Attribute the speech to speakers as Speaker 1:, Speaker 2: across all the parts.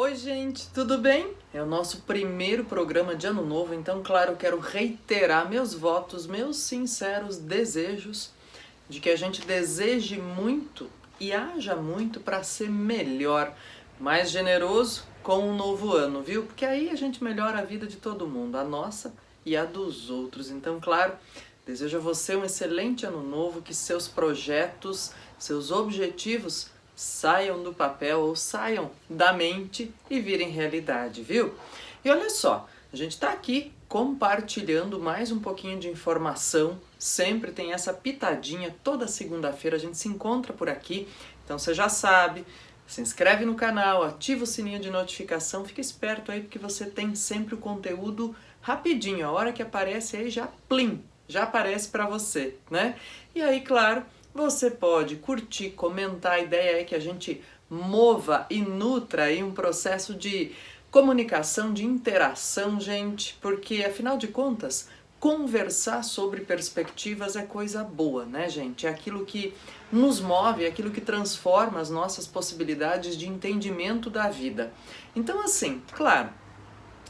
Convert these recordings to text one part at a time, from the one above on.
Speaker 1: Oi, gente, tudo bem? É o nosso primeiro programa de ano novo, então, claro, quero reiterar meus votos, meus sinceros desejos de que a gente deseje muito e haja muito para ser melhor, mais generoso com o novo ano, viu? Porque aí a gente melhora a vida de todo mundo, a nossa e a dos outros. Então, claro, desejo a você um excelente ano novo, que seus projetos, seus objetivos saiam do papel ou saiam da mente e virem realidade, viu? E olha só, a gente está aqui compartilhando mais um pouquinho de informação, sempre tem essa pitadinha, toda segunda-feira a gente se encontra por aqui, então você já sabe, se inscreve no canal, ativa o sininho de notificação, fica esperto aí porque você tem sempre o conteúdo rapidinho, a hora que aparece aí já plim, já aparece para você, né? E aí, claro, você pode curtir, comentar, a ideia é que a gente mova e nutra aí um processo de comunicação, de interação, gente, porque afinal de contas, conversar sobre perspectivas é coisa boa, né, gente? É aquilo que nos move, é aquilo que transforma as nossas possibilidades de entendimento da vida. Então, assim, claro,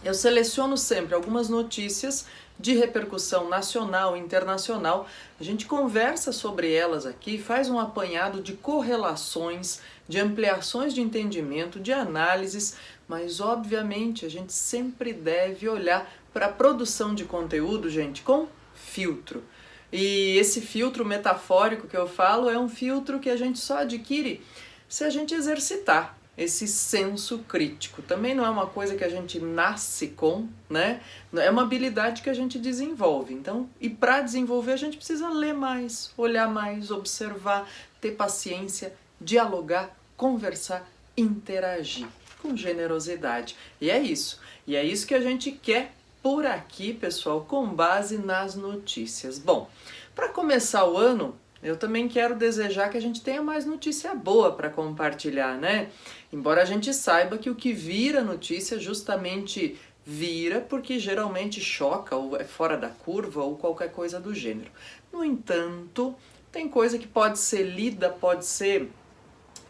Speaker 1: eu seleciono sempre algumas notícias de repercussão nacional e internacional, a gente conversa sobre elas aqui, faz um apanhado de correlações, de ampliações de entendimento, de análises, mas obviamente a gente sempre deve olhar para a produção de conteúdo, gente, com filtro. E esse filtro metafórico que eu falo é um filtro que a gente só adquire se a gente exercitar esse senso crítico. Também não é uma coisa que a gente nasce com, né? É uma habilidade que a gente desenvolve. Então, e para desenvolver a gente precisa ler mais, olhar mais, observar, ter paciência, dialogar, conversar, interagir com generosidade. E é isso. E é isso que a gente quer por aqui, pessoal, com base nas notícias. Bom, para começar o ano, eu também quero desejar que a gente tenha mais notícia boa para compartilhar, né? Embora a gente saiba que o que vira notícia justamente vira porque geralmente choca ou é fora da curva ou qualquer coisa do gênero. No entanto, tem coisa que pode ser lida, pode ser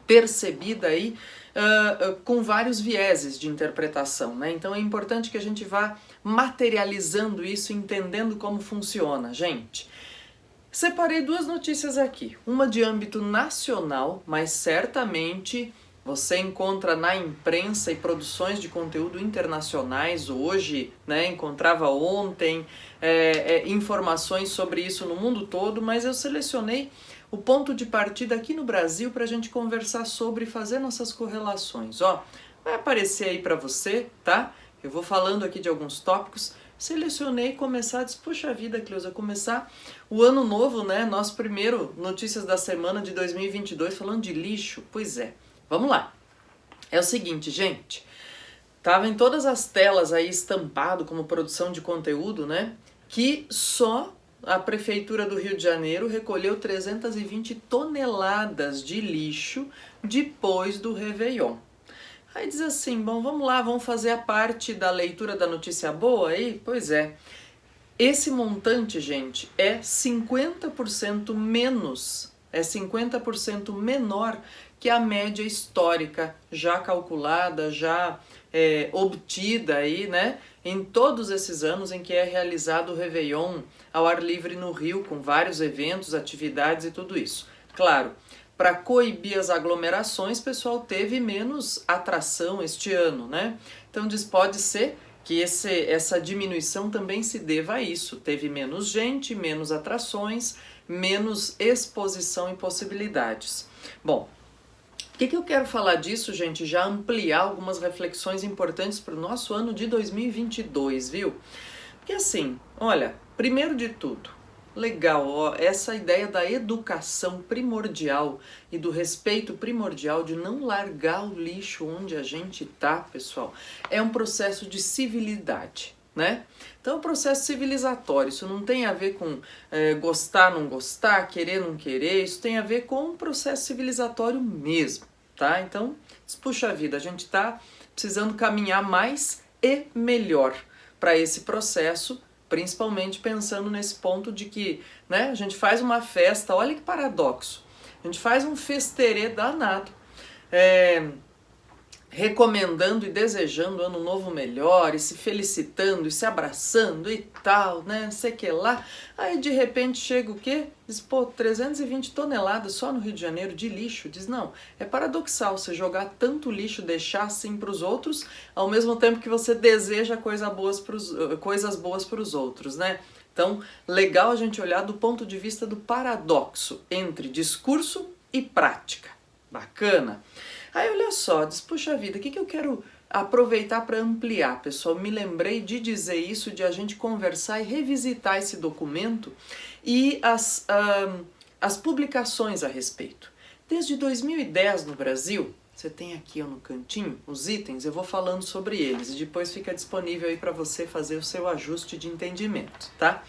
Speaker 1: percebida aí com vários vieses de interpretação, né? Então é importante que a gente vá materializando isso, entendendo como funciona, gente. Separei duas notícias aqui, uma de âmbito nacional, mas certamente você encontra na imprensa e produções de conteúdo internacionais hoje, né? Encontrava ontem informações sobre isso no mundo todo, mas eu selecionei o ponto de partida aqui no Brasil para a gente conversar sobre e fazer nossas correlações. Ó, vai aparecer aí para você, tá? Eu vou falando aqui de alguns tópicos. Selecionei começar, disse, puxa vida, Cleusa, começar o ano novo, né? Nosso primeiro Notícias da Semana de 2022 falando de lixo. Pois é, vamos lá. É o seguinte, gente, tava em todas as telas aí estampado como produção de conteúdo, né? Que só a Prefeitura do Rio de Janeiro recolheu 320 toneladas de lixo depois do Réveillon. Aí diz assim, bom, vamos lá, vamos fazer a parte da leitura da notícia boa aí? Pois é, esse montante, gente, é 50% menos, é 50% menor que a média histórica já calculada, já obtida aí, né, em todos esses anos em que é realizado o Réveillon ao ar livre no Rio, com vários eventos, atividades e tudo isso. Claro, para coibir as aglomerações, o pessoal teve menos atração este ano, né? Então pode ser que essa diminuição também se deva a isso. Teve menos gente, menos atrações, menos exposição e possibilidades. Bom, por que eu quero falar disso, gente? Já ampliar algumas reflexões importantes para o nosso ano de 2022, viu? Porque assim, olha, primeiro de tudo, legal, ó, essa ideia da educação primordial e do respeito primordial de não largar o lixo onde a gente tá, pessoal, é um processo de civilidade, né? Então é um processo civilizatório, isso não tem a ver com gostar, não gostar, querer, não querer, isso tem a ver com um processo civilizatório mesmo, tá? Então, puxa vida, a gente tá precisando caminhar mais e melhor para esse processo, principalmente pensando nesse ponto de que, né, a gente faz uma festa, olha que paradoxo, a gente faz um festerê danado, recomendando e desejando ano novo melhor, e se felicitando, e se abraçando e tal, né, não sei o que lá. Aí de repente chega o quê? Diz, pô, 320 toneladas só no Rio de Janeiro de lixo. Diz, não, é paradoxal você jogar tanto lixo, deixar assim para os outros, ao mesmo tempo que você deseja coisas boas para os outros, né? Então, legal a gente olhar do ponto de vista do paradoxo entre discurso e prática. Bacana. Aí olha só, diz, puxa vida, o que eu quero aproveitar para ampliar, pessoal? Me lembrei de dizer isso, de a gente conversar e revisitar esse documento e as publicações a respeito. Desde 2010 no Brasil, você tem aqui no cantinho os itens, eu vou falando sobre eles e depois fica disponível aí para você fazer o seu ajuste de entendimento, tá?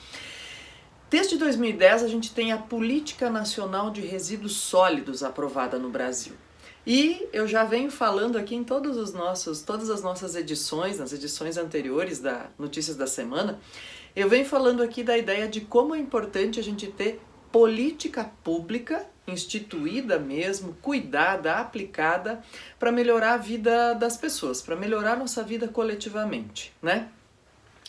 Speaker 1: Desde 2010 a gente tem a Política Nacional de Resíduos Sólidos aprovada no Brasil. E eu já venho falando aqui em todas as nossas edições, nas edições anteriores da Notícias da Semana, eu venho falando aqui da ideia de como é importante a gente ter política pública, instituída mesmo, cuidada, aplicada, para melhorar a vida das pessoas, para melhorar a nossa vida coletivamente, né?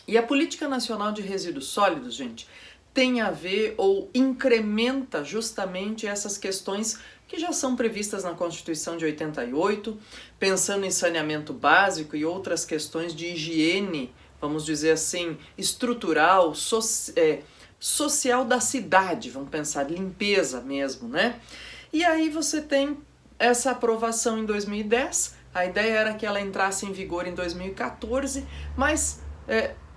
Speaker 1: E a Política Nacional de Resíduos Sólidos, gente, tem a ver ou incrementa justamente essas questões que já são previstas na Constituição de 88, pensando em saneamento básico e outras questões de higiene, vamos dizer assim, estrutural, social da cidade, vamos pensar, limpeza mesmo, né? E aí você tem essa aprovação em 2010, a ideia era que ela entrasse em vigor em 2014, mas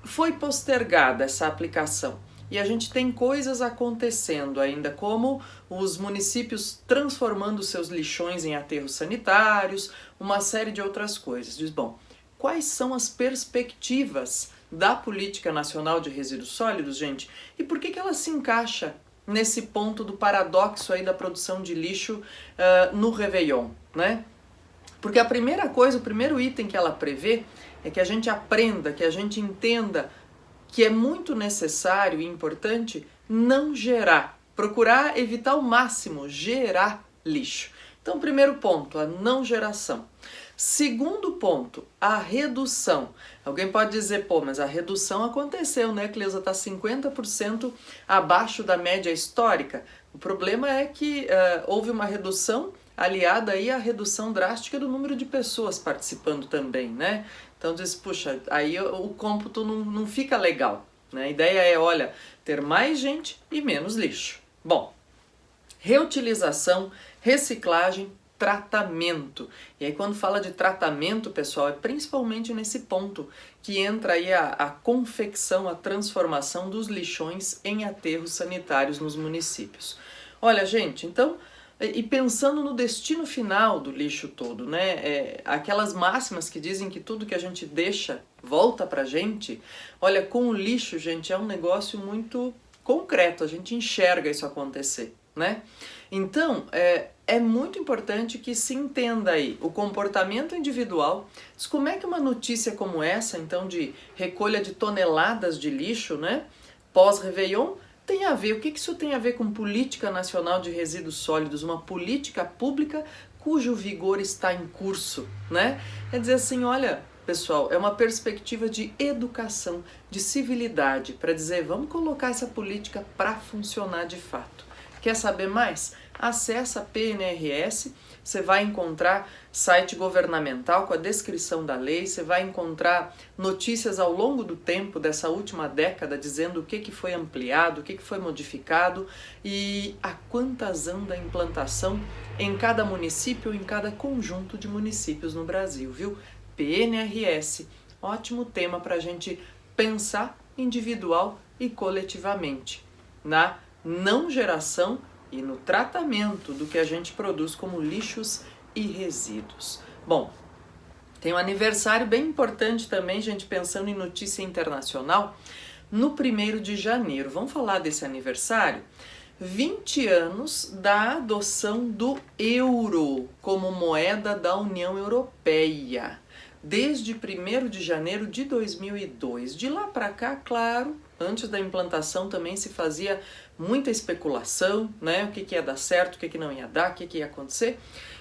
Speaker 1: foi postergada essa aplicação. E a gente tem coisas acontecendo ainda, como os municípios transformando seus lixões em aterros sanitários, uma série de outras coisas. Diz, bom, quais são as perspectivas da Política Nacional de Resíduos Sólidos, gente? E por que ela se encaixa nesse ponto do paradoxo aí da produção de lixo no Réveillon, né? Porque a primeira coisa, o primeiro item que ela prevê é que a gente aprenda, que a gente entenda que é muito necessário e importante não gerar, procurar evitar ao máximo gerar lixo. Então, primeiro ponto, a não geração. Segundo ponto, a redução. Alguém pode dizer, pô, mas a redução aconteceu, né, Cleusa? Está 50% abaixo da média histórica. O problema é que houve uma redução aliada aí à redução drástica do número de pessoas participando também, né? Então diz, puxa, aí o cômputo não fica legal, né? A ideia é, olha, ter mais gente e menos lixo. Bom, reutilização, reciclagem, tratamento. E aí quando fala de tratamento, pessoal, é principalmente nesse ponto que entra aí a confecção, a transformação dos lixões em aterros sanitários nos municípios. Olha, gente, então, e pensando no destino final do lixo todo, né? Aquelas máximas que dizem que tudo que a gente deixa volta pra gente. Olha, com o lixo, gente, é um negócio muito concreto, a gente enxerga isso acontecer, né? Então, é muito importante que se entenda aí o comportamento individual. Como é que uma notícia como essa, então, de recolha de toneladas de lixo, né, pós-Réveillon, tem a ver, o que isso tem a ver com Política Nacional de Resíduos Sólidos, uma política pública cujo vigor está em curso, né? Quer dizer assim, olha, pessoal, é uma perspectiva de educação, de civilidade, para dizer, vamos colocar essa política para funcionar de fato. Quer saber mais? Acesse a PNRS, você vai encontrar site governamental com a descrição da lei, você vai encontrar notícias ao longo do tempo dessa última década dizendo o que foi ampliado, o que foi modificado e a quantas anda a implantação em cada município, em cada conjunto de municípios no Brasil, viu? PNRS, ótimo tema para a gente pensar individual e coletivamente na não geração e no tratamento do que a gente produz como lixos e resíduos. Bom, tem um aniversário bem importante também, gente, pensando em notícia internacional, no 1º de janeiro. Vamos falar desse aniversário? 20 anos da adoção do euro como moeda da União Europeia. Desde 1º de janeiro de 2002. De lá para cá, claro, antes da implantação também se fazia muita especulação, né? O que ia dar certo, o que não ia dar, o que ia acontecer.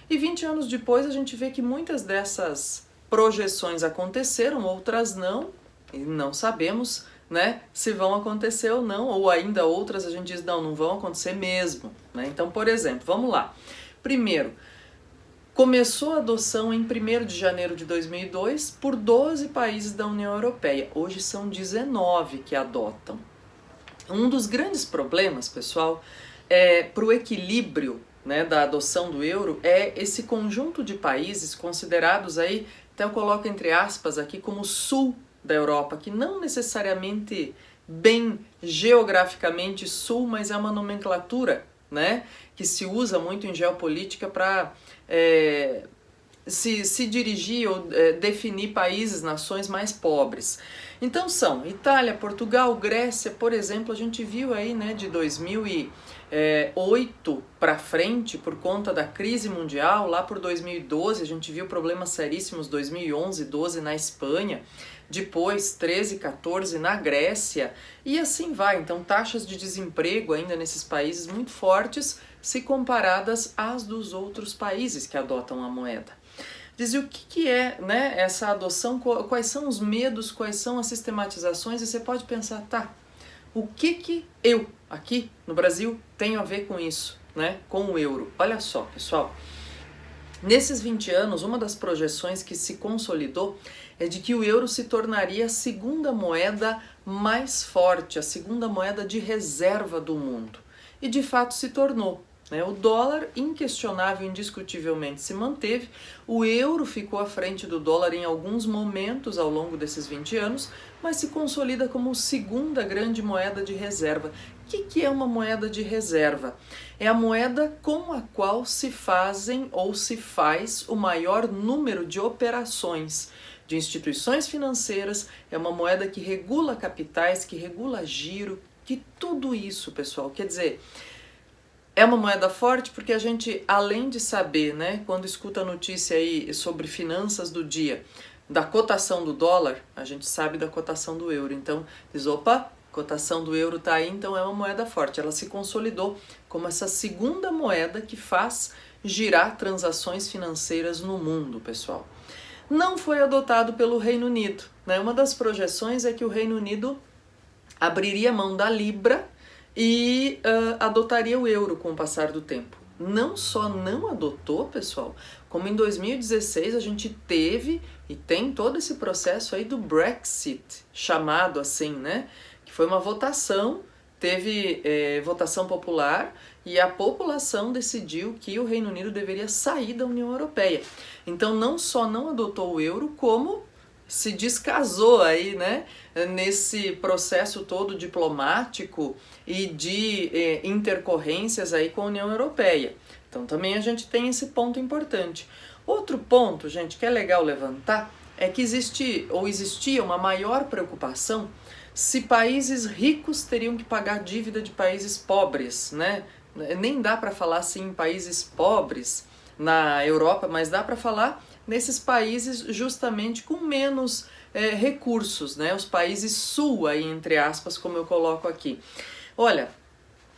Speaker 1: E 20 anos depois a gente vê que muitas dessas projeções aconteceram, outras não, e não sabemos, né, se vão acontecer ou não, ou ainda outras a gente diz, não vão acontecer mesmo, né? Então, por exemplo, vamos lá. Primeiro, começou a adoção em 1º de janeiro de 2002 por 12 países da União Europeia. Hoje são 19 que adotam. Um dos grandes problemas, pessoal, para o equilíbrio, né, da adoção do euro é esse conjunto de países considerados aí, até eu coloco entre aspas aqui, como sul da Europa, que não necessariamente bem geograficamente sul, mas é uma nomenclatura, né, que se usa muito em geopolítica para se dirigir ou definir países, nações mais pobres. Então são Itália, Portugal, Grécia, por exemplo, a gente viu aí, né, de 2008 para frente, por conta da crise mundial, lá por 2012 a gente viu problemas seríssimos, 2011, 12 na Espanha, depois 13, 14 na Grécia, e assim vai. Então taxas de desemprego ainda nesses países muito fortes, se comparadas às dos outros países que adotam a moeda. Dizia o que é, né, essa adoção, quais são os medos, quais são as sistematizações, e você pode pensar, tá, o que eu, aqui no Brasil, tenho a ver com isso, né, com o euro? Olha só, pessoal, nesses 20 anos, uma das projeções que se consolidou é de que o euro se tornaria a segunda moeda mais forte, a segunda moeda de reserva do mundo. E de fato se tornou. O dólar, inquestionável, indiscutivelmente, se manteve, o euro ficou à frente do dólar em alguns momentos ao longo desses 20 anos, mas se consolida como segunda grande moeda de reserva. O que é uma moeda de reserva? É a moeda com a qual se fazem ou se faz o maior número de operações de instituições financeiras, é uma moeda que regula capitais, que regula giro, que tudo isso, pessoal, quer dizer... É uma moeda forte porque a gente, além de saber, né, quando escuta a notícia aí sobre finanças do dia, da cotação do dólar, a gente sabe da cotação do euro. Então, diz, opa, cotação do euro tá aí, então é uma moeda forte. Ela se consolidou como essa segunda moeda que faz girar transações financeiras no mundo, pessoal. Não foi adotado pelo Reino Unido, né? Uma das projeções é que o Reino Unido abriria mão da Libra e adotaria o euro com o passar do tempo. Não só não adotou, pessoal, como em 2016 a gente teve e tem todo esse processo aí do Brexit, chamado assim, né? Que foi uma votação, teve votação popular e a população decidiu que o Reino Unido deveria sair da União Europeia. Então não só não adotou o euro, como se descasou aí, né, nesse processo todo diplomático e de intercorrências aí com a União Europeia. Então também a gente tem esse ponto importante. Outro ponto, gente, que é legal levantar, é que existia uma maior preocupação se países ricos teriam que pagar dívida de países pobres, né? Nem dá para falar assim em países pobres na Europa, mas dá para falar nesses países justamente com menos recursos, né? Os países sul, aí, entre aspas, como eu coloco aqui. Olha,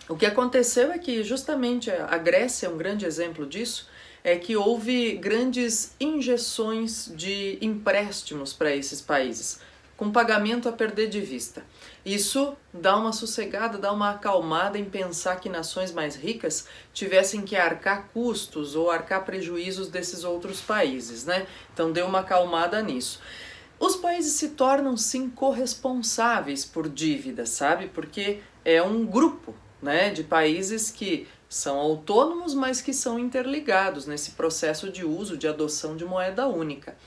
Speaker 1: o que aconteceu é que justamente a Grécia é um grande exemplo disso, é que houve grandes injeções de empréstimos para esses países, com pagamento a perder de vista. Isso dá uma sossegada, dá uma acalmada em pensar que nações mais ricas tivessem que arcar custos ou arcar prejuízos desses outros países, né? Então deu uma acalmada nisso. Os países se tornam sim corresponsáveis por dívidas, sabe? Porque é um grupo, né, de países que são autônomos, mas que são interligados nesse processo de uso, de adoção de moeda única.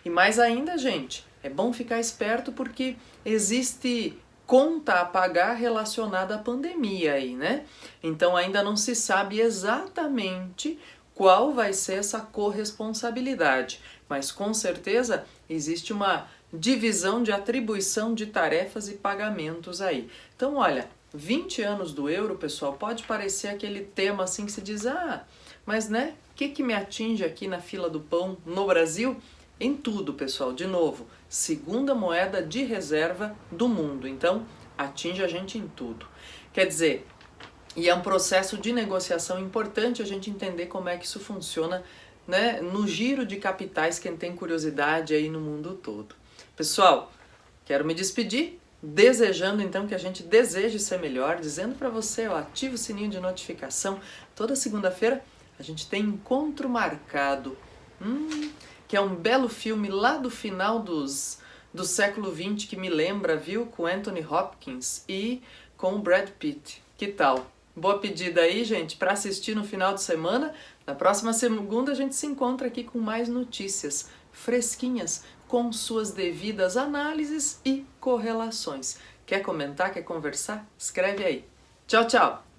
Speaker 1: E mais ainda, gente, é bom ficar esperto porque existe conta a pagar relacionada à pandemia aí, né? Então ainda não se sabe exatamente qual vai ser essa corresponsabilidade, mas com certeza existe uma divisão de atribuição de tarefas e pagamentos aí. Então olha, 20 anos do euro, pessoal, pode parecer aquele tema assim que se diz, mas né, o que me atinge aqui na fila do pão no Brasil? Em tudo, pessoal, de novo, segunda moeda de reserva do mundo, então atinge a gente em tudo. Quer dizer, e é um processo de negociação importante a gente entender como é que isso funciona né, no giro de capitais, quem tem curiosidade aí no mundo todo. Pessoal, quero me despedir, desejando então que a gente deseje ser melhor, dizendo para você, ó, ativa o sininho de notificação. Toda segunda-feira a gente tem Encontro Marcado, que é um belo filme lá do final do século XX que me lembra, viu, com Anthony Hopkins e com o Brad Pitt. Que tal? Boa pedida aí, gente, para assistir no final de semana. Na próxima segunda a gente se encontra aqui com mais notícias fresquinhas, com suas devidas análises e correlações. Quer comentar, quer conversar? Escreve aí. Tchau, tchau!